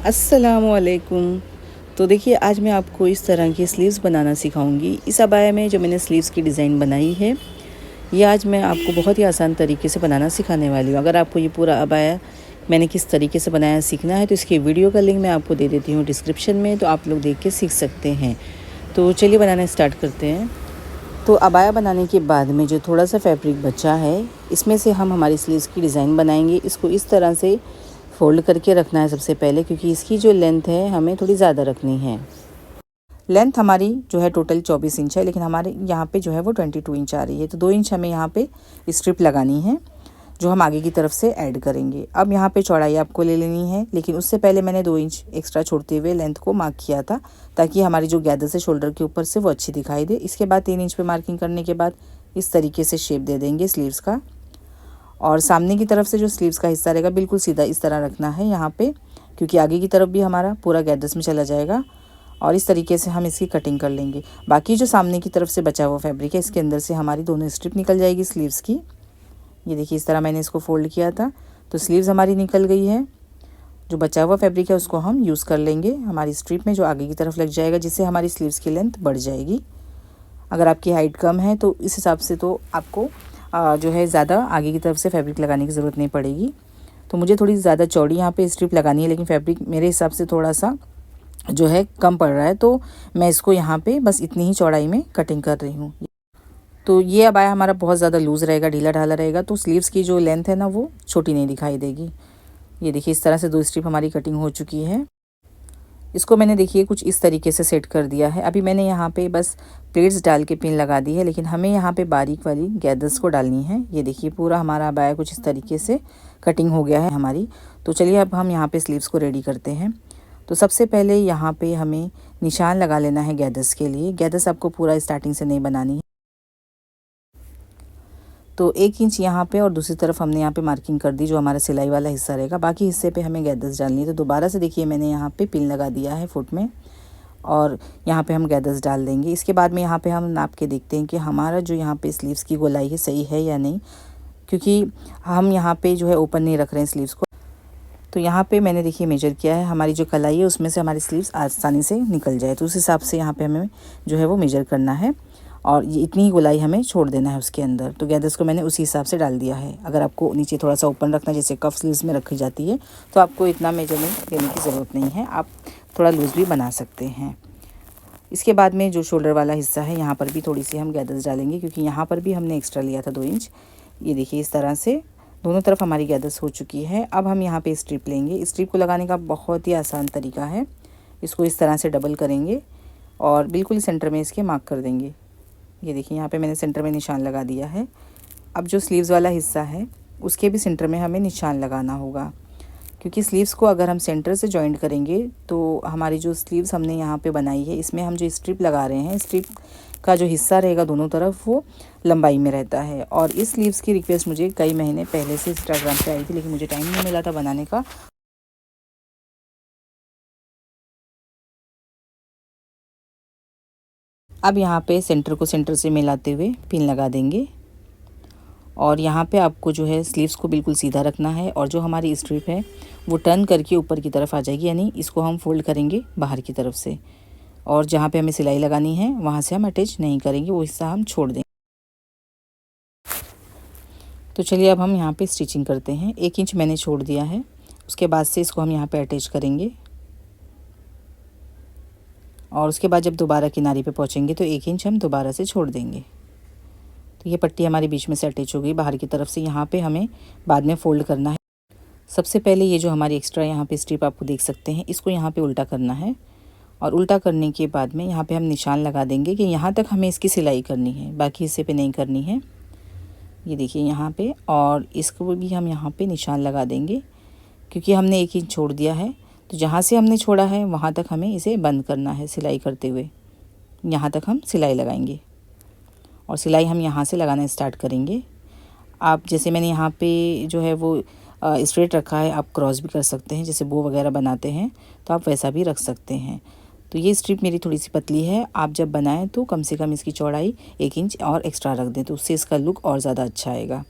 अस्सलामुअलैकुम। तो देखिए आज मैं आपको इस तरह की स्लीव्स बनाना सिखाऊंगी। इस अबाया में जो मैंने स्लीव्स की डिज़ाइन बनाई है ये आज मैं आपको बहुत ही आसान तरीके से बनाना सिखाने वाली हूँ। अगर आपको ये पूरा अबाया मैंने किस तरीके से बनाया सीखना है तो इसकी वीडियो का लिंक मैं आपको दे देती हूँ डिस्क्रिप्शन में, तो आप लोग देख के सीख सकते हैं। तो चलिए बनाना स्टार्ट करते हैं। तो अबाया बनाने के बाद में जो थोड़ा सा फैब्रिक बचा है इसमें से हम हमारी स्लीव्स की डिज़ाइन बनाएंगे। इसको इस तरह से फ़ोल्ड करके रखना है सबसे पहले, क्योंकि इसकी जो लेंथ है हमें थोड़ी ज़्यादा रखनी है। लेंथ हमारी जो है टोटल 24 इंच है, लेकिन हमारे यहाँ पे जो है वो 22 इंच आ रही है। तो 2 इंच हमें यहाँ पे स्ट्रिप लगानी है जो हम आगे की तरफ से ऐड करेंगे। अब यहाँ पे चौड़ाई आपको ले लेनी है, लेकिन उससे पहले मैंने 2 इंच एक्स्ट्रा छोड़ते हुए लेंथ को मार्क किया था ताकि हमारी जो गैदर है शोल्डर के ऊपर से वो अच्छी दिखाई दे। इसके बाद 3 इंच पे मार्किंग करने के बाद इस तरीके से शेप दे देंगे स्लीव्स का। और सामने की तरफ से जो स्लीव्स का हिस्सा रहेगा बिल्कुल सीधा इस तरह रखना है यहाँ पे, क्योंकि आगे की तरफ भी हमारा पूरा गैदर्स में चला जाएगा। और इस तरीके से हम इसकी कटिंग कर लेंगे। बाकी जो सामने की तरफ से बचा हुआ फैब्रिक है इसके अंदर से हमारी दोनों स्ट्रिप निकल जाएगी स्लीव्स की। ये देखिए इस तरह मैंने इसको फोल्ड किया था तो स्लीव्स हमारी निकल गई है। जो बचा हुआ फैब्रिक है उसको हम यूज़ कर लेंगे हमारी स्ट्रिप में, जो आगे की तरफ लग जाएगा, जिससे हमारी स्लीव्स की लेंथ बढ़ जाएगी। अगर आपकी हाइट कम है तो इस हिसाब से तो आपको जो है ज़्यादा आगे की तरफ से फैब्रिक लगाने की ज़रूरत नहीं पड़ेगी। तो मुझे थोड़ी ज़्यादा चौड़ी यहाँ पे स्ट्रिप लगानी है, लेकिन फैब्रिक मेरे हिसाब से थोड़ा सा जो है कम पड़ रहा है, तो मैं इसको यहाँ पे बस इतनी ही चौड़ाई में कटिंग कर रही हूँ। तो ये अबाया हमारा बहुत ज़्यादा लूज़ रहेगा, ढीला ढाला रहेगा, तो स्लीव्स की जो लेंथ है ना वो छोटी नहीं दिखाई देगी। ये देखिए इस तरह से 2 स्ट्रिप हमारी कटिंग हो चुकी है। इसको मैंने देखिए कुछ इस तरीके से सेट कर दिया है। अभी मैंने यहाँ पे बस प्लेट्स डाल के पिन लगा दी है, लेकिन हमें यहाँ पे बारीक वाली गैदर्स को डालनी है। ये देखिए पूरा हमारा अबाया कुछ इस तरीके से कटिंग हो गया है हमारी। तो चलिए अब हम यहाँ पे स्लीव्स को रेडी करते हैं। तो सबसे पहले यहाँ पे हमें निशान लगा लेना है गैदर्स के लिए। गैदर्स आपको पूरा स्टार्टिंग से नहीं बनानी है। तो 1 इंच यहाँ पे और दूसरी तरफ हमने यहाँ पे मार्किंग कर दी जो हमारा सिलाई वाला हिस्सा रहेगा। बाकी हिस्से पे हमें गैदर्स डालनी है। तो दोबारा से देखिए मैंने यहाँ पे पिन लगा दिया है फुट में और यहाँ पे हम गैदर्स डाल देंगे। इसके बाद में यहाँ पे हम नाप के देखते हैं कि हमारा जो यहाँ पे स्लीव्स की गोलाई है सही है या नहीं, क्योंकि हम यहाँ पे जो है ओपन नहीं रख रहे हैं स्लीव्स को। तो यहाँ पे मैंने देखिए मेजर किया है, हमारी जो कलाई है उसमें से हमारी स्लीव्स आसानी से निकल जाए, तो उस हिसाब से यहाँ पे हमें जो है वो मेजर करना है और ये इतनी ही गोलाई हमें छोड़ देना है उसके अंदर। तो गैदर्स को मैंने उसी हिसाब से डाल दिया है। अगर आपको नीचे थोड़ा सा ओपन रखना जैसे कफ स्लीव्स में रखी जाती है तो आपको इतना मेजरमेंट लेने की ज़रूरत नहीं है, आप थोड़ा लूज़ भी बना सकते हैं। इसके बाद में जो शोल्डर वाला हिस्सा है यहाँ पर भी थोड़ी सी हम गैदर्स डालेंगे, क्योंकि यहाँ पर भी हमने एक्स्ट्रा लिया था 2 इंच। ये देखिए इस तरह से दोनों तरफ हमारी गैदर्स हो चुकी है। अब हम यहाँ पे स्ट्रिप लेंगे। स्ट्रिप को लगाने का बहुत ही आसान तरीका है। इसको इस तरह से डबल करेंगे और बिल्कुल सेंटर में इसके मार्क कर देंगे। ये देखिए यहाँ पे मैंने सेंटर में निशान लगा दिया है। अब जो स्लीव्स वाला हिस्सा है उसके भी सेंटर में हमें निशान लगाना होगा, क्योंकि स्लीव्स को अगर हम सेंटर से जॉइंट करेंगे तो हमारी जो स्लीव्स हमने यहाँ पे बनाई है इसमें हम जो स्ट्रिप लगा रहे हैं, स्ट्रिप का जो हिस्सा रहेगा दोनों तरफ वो लंबाई में रहता है। और इस स्लीव्स की रिक्वेस्ट मुझे कई महीने पहले से इंस्टाग्राम पे आई थी, लेकिन मुझे टाइम नहीं मिला था बनाने का। अब यहाँ पे सेंटर को सेंटर से मिलाते हुए पिन लगा देंगे और यहाँ पे आपको जो है स्लीव्स को बिल्कुल सीधा रखना है और जो हमारी स्ट्रिप है वो टर्न करके ऊपर की तरफ आ जाएगी, यानी इसको हम फोल्ड करेंगे बाहर की तरफ से। और जहाँ पे हमें सिलाई लगानी है वहाँ से हम अटैच नहीं करेंगे, वो हिस्सा हम छोड़ देंगे। तो चलिए अब हम यहाँ पे स्टिचिंग करते हैं। 1 इंच मैंने छोड़ दिया है, उसके बाद से इसको हम यहाँ पे अटैच करेंगे और उसके बाद जब दोबारा किनारे पे पहुँचेंगे तो 1 इंच हम दोबारा से छोड़ देंगे। तो ये पट्टी हमारी बीच में से अटैच हो गई बाहर की तरफ से। यहाँ पे हमें बाद में फ़ोल्ड करना है। सबसे पहले ये जो हमारी एक्स्ट्रा यहाँ पे स्ट्रिप आपको देख सकते हैं इसको यहाँ पे उल्टा करना है और उल्टा करने के बाद में यहाँ पे हम निशान लगा देंगे कि यहाँ तक हमें इसकी सिलाई करनी है, बाकी हिस्से पे नहीं करनी है। ये देखिए यहाँ पे, और इसको भी हम यहाँ पे निशान लगा देंगे क्योंकि हमने 1 इंच छोड़ दिया है। तो जहाँ से हमने छोड़ा है वहाँ तक हमें इसे बंद करना है सिलाई करते हुए। यहाँ तक हम सिलाई लगाएंगे और सिलाई हम यहाँ से लगाना स्टार्ट करेंगे। आप जैसे मैंने यहाँ पे जो है वो स्ट्रेट रखा है, आप क्रॉस भी कर सकते हैं, जैसे बो वगैरह बनाते हैं तो आप वैसा भी रख सकते हैं। तो ये स्ट्रिप मेरी थोड़ी सी पतली है, आप जब बनाएं तो कम से कम इसकी चौड़ाई 1 इंच और एक्स्ट्रा रख दें, तो उससे इसका लुक और ज़्यादा अच्छा आएगा।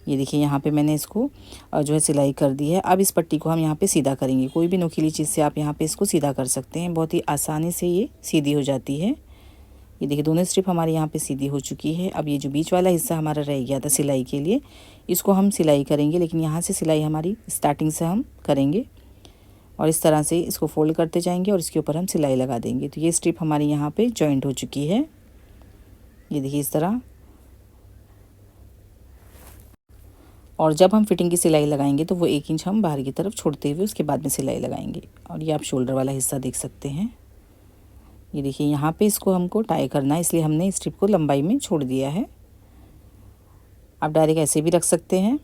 ये देखिए यहाँ पे मैंने इसको जो है सिलाई कर दी है। अब इस पट्टी को हम यहाँ पे सीधा करेंगे। कोई भी नुकीली चीज़ से आप यहाँ पे इसको सीधा कर सकते हैं, बहुत ही आसानी से ये सीधी हो जाती है। ये देखिए दोनों स्ट्रिप हमारी यहाँ पे सीधी हो चुकी है। अब ये जो बीच वाला हिस्सा हमारा रह गया था सिलाई के लिए, इसको हम सिलाई करेंगे, लेकिन यहाँ से सिलाई हमारी स्टार्टिंग से हम करेंगे और इस तरह से इसको फोल्ड करते जाएंगे और इसके ऊपर हम सिलाई लगा देंगे। तो ये स्ट्रिप हमारी यहाँ पे जॉइंट हो चुकी है। ये देखिए इस तरह। और जब हम फिटिंग की सिलाई लगाएंगे तो वो 1 इंच हम बाहर की तरफ छोड़ते हुए उसके बाद में सिलाई लगाएंगे। और ये आप शोल्डर वाला हिस्सा देख सकते हैं। ये देखिए यहाँ पे इसको हमको टाई करना है, इसलिए हमने स्ट्रिप को लंबाई में छोड़ दिया है। आप डायरेक्ट ऐसे भी रख सकते हैं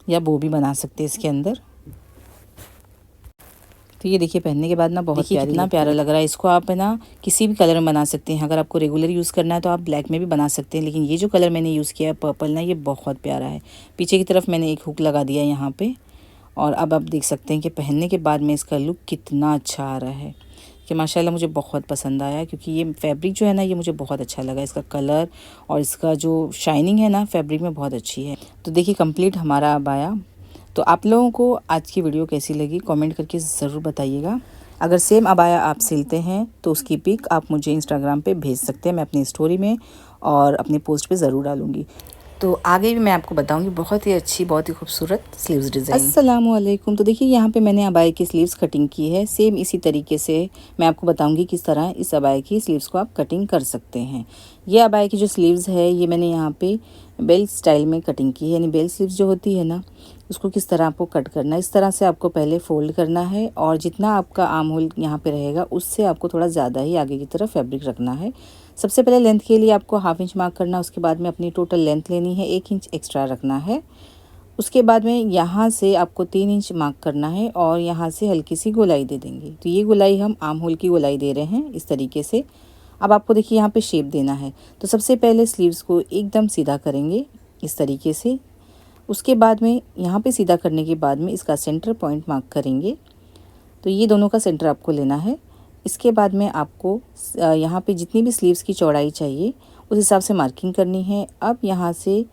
या बो भी बना सकते हैं इसके अंदर। तो ये देखिए पहनने के बाद ना बहुत कितना प्यारा लग रहा है। इसको आप है ना किसी भी कलर में बना सकते हैं। अगर आपको रेगुलर यूज़ करना है तो आप ब्लैक में भी बना सकते हैं, लेकिन ये जो कलर मैंने यूज़ किया है पर्पल ना, ये बहुत प्यारा है। पीछे की तरफ मैंने एक हुक लगा दिया यहाँ पे और अब आप देख सकते हैं कि पहनने के बाद में इसका लुक कितना अच्छा आ रहा है कि माशाल्लाह मुझे बहुत पसंद आया, क्योंकि ये फैब्रिक जो है ना ये मुझे बहुत अच्छा लगा। इसका कलर और इसका जो शाइनिंग है ना फैब्रिक में बहुत अच्छी है। तो देखिए कंप्लीट हमारा अबाया। तो आप लोगों को आज की वीडियो कैसी लगी कमेंट करके ज़रूर बताइएगा। अगर सेम अबाया आप सिलते हैं तो उसकी पिक आप मुझे इंस्टाग्राम पे भेज सकते हैं, मैं अपनी स्टोरी में और अपनी पोस्ट पे ज़रूर डालूँगी। तो आगे भी मैं आपको बताऊंगी बहुत ही अच्छी, बहुत ही खूबसूरत स्लीव्स डिज़ाइन। अस्सलामुअलैकुम। तो देखिए यहाँ पे मैंने अबाया की स्लीव्स कटिंग की है। सेम इसी तरीके से मैं आपको बताऊंगी किस तरह इस अबाया की स्लीव्स को आप कटिंग कर सकते हैं। ये अबाया की जो स्लीव्स है ये मैंने यहाँ पे बेल स्टाइल में कटिंग की है, यानी बेल स्लीव्स जो होती है ना उसको किस तरह आपको कट करना है। इस तरह से आपको पहले फोल्ड करना है और जितना आपका आर्म होल यहाँ पे रहेगा उससे आपको थोड़ा ज़्यादा ही आगे की तरफ फैब्रिक रखना है। सबसे पहले लेंथ के लिए आपको 1/2 इंच मार्क करना है, उसके बाद में अपनी टोटल लेंथ लेनी है, 1 इंच एक्स्ट्रा रखना है। उसके बाद में यहाँ से आपको 3 इंच मार्क करना है और यहाँ से हल्की सी गोलाई दे देंगे। तो ये गोलाई हम आर्म होल की गोलाई दे रहे हैं इस तरीके से। अब आपको देखिए यहाँ पे शेप देना है, तो सबसे पहले स्लीव्स को एकदम सीधा करेंगे इस तरीके से। उसके बाद में यहाँ पे सीधा करने के बाद में इसका सेंटर पॉइंट मार्क करेंगे। तो ये दोनों का सेंटर आपको लेना है। इसके बाद में आपको यहाँ पे जितनी भी स्लीव्स की चौड़ाई चाहिए उस हिसाब से मार्किंग करनी है। अब यहाँ से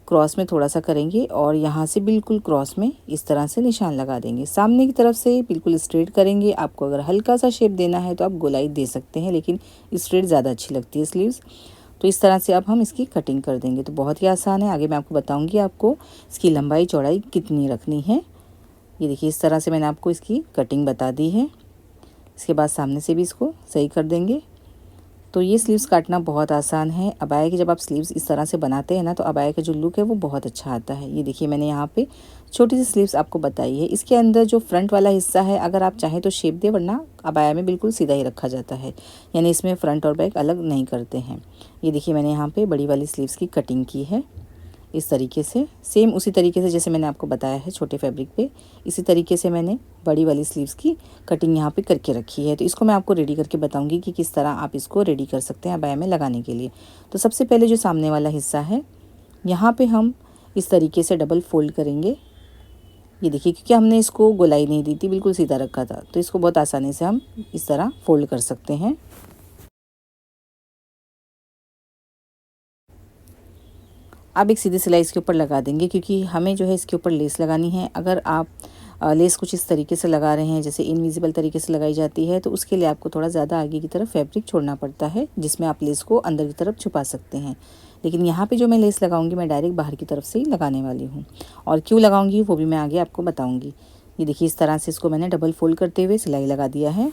क्रॉस में थोड़ा सा करेंगे और यहाँ से बिल्कुल क्रॉस में इस तरह से निशान लगा देंगे। सामने की तरफ से बिल्कुल स्ट्रेट करेंगे। आपको अगर हल्का सा शेप देना है तो आप गोलाई दे सकते हैं, लेकिन स्ट्रेट ज़्यादा अच्छी लगती है स्लीव्स। तो इस तरह से अब हम इसकी कटिंग कर देंगे। तो बहुत ही आसान है। आगे मैं आपको बताऊँगी आपको इसकी लंबाई चौड़ाई कितनी रखनी है। ये देखिए इस तरह से मैंने आपको इसकी कटिंग बता दी है। इसके बाद सामने से भी इसको सही कर देंगे। तो ये स्लीव्स काटना बहुत आसान है। अबाया की जब आप स्लीव्स इस तरह से बनाते हैं ना तो अबाया का जो लुक है वो बहुत अच्छा आता है। ये देखिए मैंने यहाँ पे छोटी सी स्लीव्स आपको बताई है। इसके अंदर जो फ्रंट वाला हिस्सा है अगर आप चाहें तो शेप दे, वरना अबाया में बिल्कुल सीधा ही रखा जाता है, यानी इसमें फ्रंट और बैक अलग नहीं करते हैं। ये देखिए मैंने यहाँ पे बड़ी वाली स्लीव्स की कटिंग की है इस तरीके से। सेम उसी तरीके से जैसे मैंने आपको बताया है छोटे फैब्रिक पे, इसी तरीके से मैंने बड़ी वाली स्लीव्स की कटिंग यहाँ पे करके रखी है। तो इसको मैं आपको रेडी करके बताऊंगी कि किस तरह आप इसको रेडी कर सकते हैं अबाया में लगाने के लिए। तो सबसे पहले जो सामने वाला हिस्सा है यहाँ पे हम इस तरीके से डबल फोल्ड करेंगे। ये देखिए क्योंकि हमने इसको गोलाई नहीं दी थी, बिल्कुल सीधा रखा था, तो इसको बहुत आसानी से हम इस तरह फोल्ड कर सकते हैं। अब एक सीधी सिलाई इसके ऊपर लगा देंगे, क्योंकि हमें जो है इसके ऊपर लेस लगानी है। अगर आप लेस कुछ इस तरीके से लगा रहे हैं जैसे इनविजिबल तरीके से लगाई जाती है, तो उसके लिए आपको थोड़ा ज़्यादा आगे की तरफ फैब्रिक छोड़ना पड़ता है, जिसमें आप लेस को अंदर की तरफ छुपा सकते हैं। लेकिन यहाँ पे जो मैं लेस लगाऊंगी मैं डायरेक्ट बाहर की तरफ से ही लगाने वाली हूँ, और क्यों लगाऊंगी वो भी मैं आगे आपको बताऊँगी। ये देखिए इस तरह से इसको मैंने डबल फोल्ड करते हुए सिलाई लगा दिया है।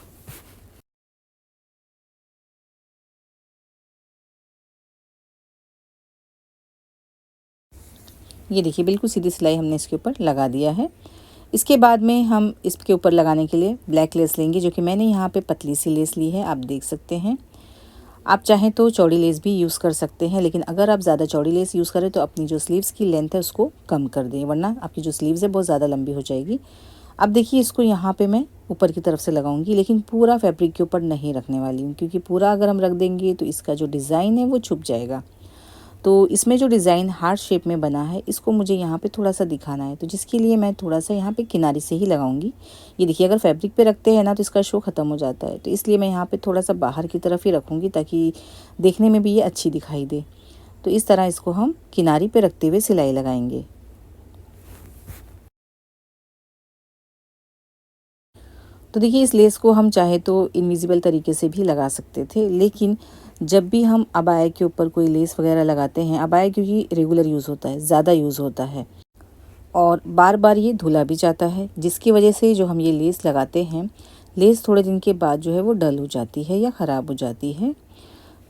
ये देखिए बिल्कुल सीधी सिलाई हमने इसके ऊपर लगा दिया है। इसके बाद में हम इसके ऊपर लगाने के लिए ब्लैक लेस लेंगे, जो कि मैंने यहाँ पे पतली सी लेस ली है, आप देख सकते हैं। आप चाहें तो चौड़ी लेस भी यूज़ कर सकते हैं, लेकिन अगर आप ज़्यादा चौड़ी लेस यूज़ करें तो अपनी जो स्लीव्स की लेंथ है उसको कम कर दें, वरना आपकी जो स्लीव्स है बहुत ज़्यादा लंबी हो जाएगी। अब देखिए इसको यहाँ पे मैं ऊपर की तरफ से लगाऊंगी, लेकिन पूरा फैब्रिक के ऊपर नहीं रखने वाली हूँ, क्योंकि पूरा अगर हम रख देंगे तो इसका जो डिज़ाइन है वो छुप जाएगा। तो इसमें जो डिज़ाइन हार्ट शेप में बना है इसको मुझे यहाँ पे थोड़ा सा दिखाना है, तो जिसके लिए मैं थोड़ा सा यहाँ पे किनारे से ही लगाऊंगी। ये देखिए अगर फैब्रिक पे रखते हैं ना तो इसका शो ख़त्म हो जाता है, तो इसलिए मैं यहाँ पे थोड़ा सा बाहर की तरफ ही रखूँगी ताकि देखने में भी ये अच्छी दिखाई दे। तो इस तरह इसको हम किनारी पे रखते हुए सिलाई लगाएंगे। तो देखिए इस लेस को हम चाहे तो इनविजिबल तरीके से भी लगा सकते थे, लेकिन जब भी हम अबाया के ऊपर कोई लेस वगैरह लगाते हैं, अबाया क्योंकि रेगुलर यूज़ होता है, ज़्यादा यूज़ होता है और बार बार ये धुला भी जाता है, जिसकी वजह से जो हम ये लेस लगाते हैं, लेस थोड़े दिन के बाद जो है वो डल हो जाती है या ख़राब हो जाती है।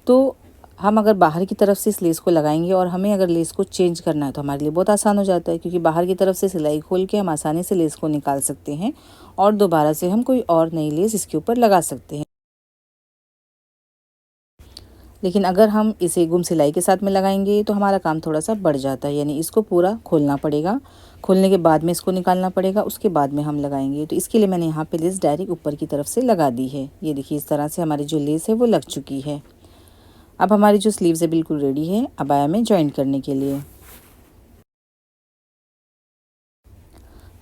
तो हम अगर बाहर की तरफ से इस लेस को लगाएंगे और हमें अगर लेस को चेंज करना है तो हमारे लिए बहुत आसान हो जाता है, क्योंकि बाहर की तरफ से सिलाई खोल के हम आसानी से लेस को निकाल सकते हैं और दोबारा से हम कोई और नई लेस इसके ऊपर लगा सकते हैं। लेकिन अगर हम इसे गुम सिलाई के साथ में लगाएंगे तो हमारा काम थोड़ा सा बढ़ जाता है, यानी इसको पूरा खोलना पड़ेगा, खोलने के बाद में इसको निकालना पड़ेगा, उसके बाद में हम लगाएंगे। तो इसके लिए मैंने यहाँ पे लेस डायरेक्ट ऊपर की तरफ से लगा दी है। ये देखिए इस तरह से हमारी जो लेस है वो लग चुकी है। अब हमारी जो स्लीव्स है बिल्कुल रेडी है अबाया में जॉइन करने के लिए।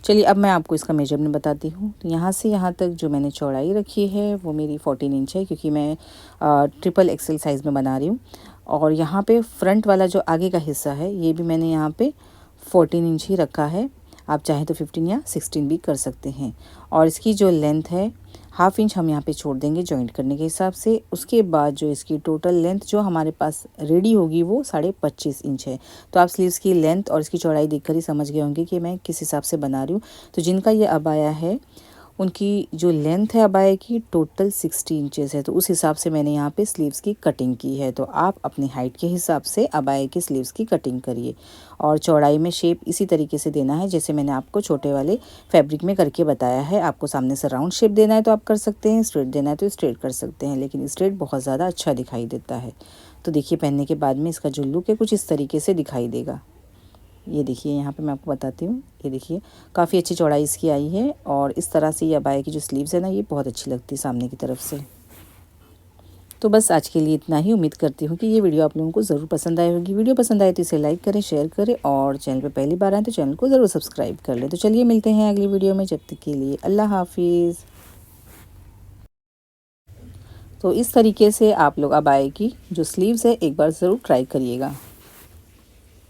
चलिए अब मैं आपको इसका मेजरमेंट बताती हूँ। तो यहाँ से यहाँ तक जो मैंने चौड़ाई रखी है वो मेरी 14 इंच है, क्योंकि मैं ट्रिपल एक्सेल साइज़ में बना रही हूँ। और यहाँ पे फ्रंट वाला जो आगे का हिस्सा है ये भी मैंने यहाँ पे 14 इंच ही रखा है। आप चाहें तो 15 या 16 भी कर सकते हैं। और इसकी जो लेंथ है हाफ़ इंच हम यहाँ पे छोड़ देंगे जॉइंट करने के हिसाब से। उसके बाद जो इसकी टोटल लेंथ जो हमारे पास रेडी होगी वो 25.5 इंच है। तो आप स्लीव्स की लेंथ और इसकी चौड़ाई देखकर ही समझ गए होंगे कि मैं किस हिसाब से बना रही हूँ। तो जिनका ये अबाया है उनकी जो लेंथ है अबाया की टोटल 60 इंचेस है, तो उस हिसाब से मैंने यहाँ पे स्लीव्स की कटिंग की है। तो आप अपनी हाइट के हिसाब से अबाया की स्लीव्स की कटिंग करिए और चौड़ाई में शेप इसी तरीके से देना है जैसे मैंने आपको छोटे वाले फैब्रिक में करके बताया है। आपको सामने से राउंड शेप देना है तो आप कर सकते हैं, स्ट्रेट देना है तो स्ट्रेट कर सकते हैं, लेकिन स्ट्रेट बहुत ज़्यादा अच्छा दिखाई देता है। तो देखिए पहनने के बाद में इसका जो लुक है कुछ इस तरीके से दिखाई देगा। ये देखिए यहाँ पे मैं आपको बताती हूँ, ये देखिए काफ़ी अच्छी चौड़ाई इसकी आई है और इस तरह से ये अबाया की जो स्लीव्स है ना ये बहुत अच्छी लगती है सामने की तरफ से। तो बस आज के लिए इतना ही। उम्मीद करती हूँ कि ये वीडियो आप लोगों को ज़रूर पसंद आई होगी। वीडियो पसंद आए तो इसे लाइक करें, शेयर करें और चैनल पर पहली बार आए तो चैनल को ज़रूर सब्सक्राइब कर लें। तो चलिए मिलते हैं अगली वीडियो में, जब तक के लिए अल्लाह हाफिज़। तो इस तरीके से आप लोग अबाया की जो स्लीव्स है एक बार ज़रूर ट्राई करिएगा।